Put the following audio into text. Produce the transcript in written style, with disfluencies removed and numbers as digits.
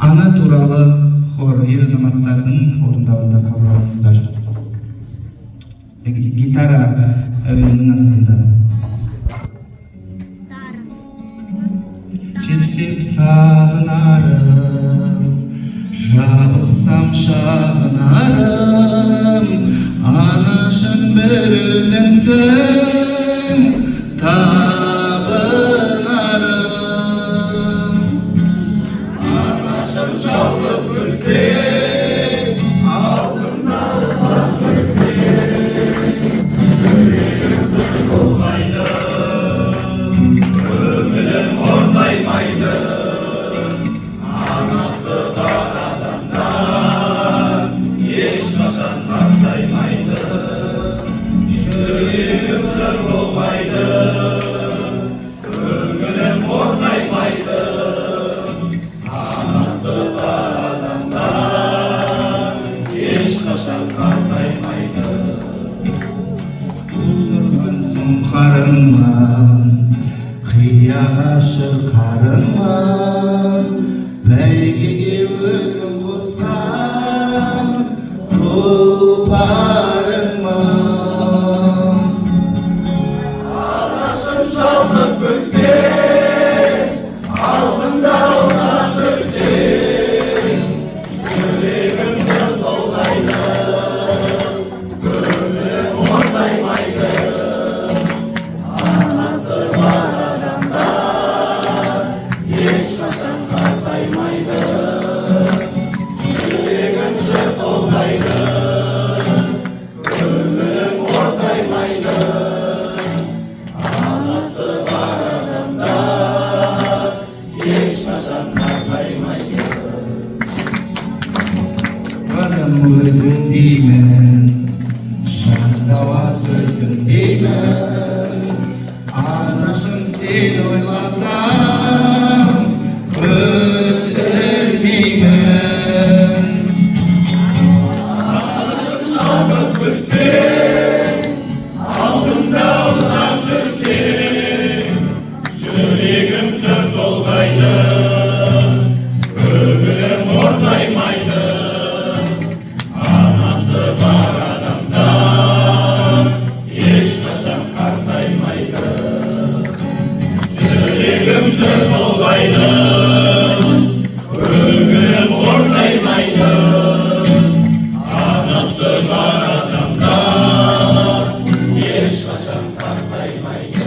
Ана туралы хор ер азаматтардың орындауында қабыл алыңыздар. Гитара әуенінің астында. Жетсем сағынарым, жабылсам шағынарым, анашым бір өзіңсің, табынарым. Анашым шалқып күлсең, алтында ұлған жүрсең, жүрегім жыртылмайды, көңілім орнаймайды. Анасы бар адамдар ешқашан қартаймайды, жүрегім жыртылмайды, көңілім орнаймайды. Анасы бар адамдар ешқашан қартаймайды. Ұшырған сұңқарыңмын, қияға шырқарыңмын, бәйгеге өзің қосқан тұлпарыңмын. Анашым шалқып күлсең, алдыңда ұлған жүрсең, жүрегім жыртылмайды, көңілім орнаймайды. Анасы бар адамдар ешқашан қартаймайды, жүрегім жыртылмайды, көңілім орнаймайды. Анасы бар адамдар ешқашан қартаймайды. Адам өзің деймін, шандауа сөзің деймін, анашым сен ойласам, көз ілмеймін. Анашым шалқып күлсең, алдыңда ұзақ жүрсең, жүрегім жыртылмайды, көңілім орнаймайды. Анасы бар адамдар ешқашан қартаймайды, жүрегім жыртылмайды, көңілім орнаймайды. Анасы бар адамдар ешқашан қартаймайды.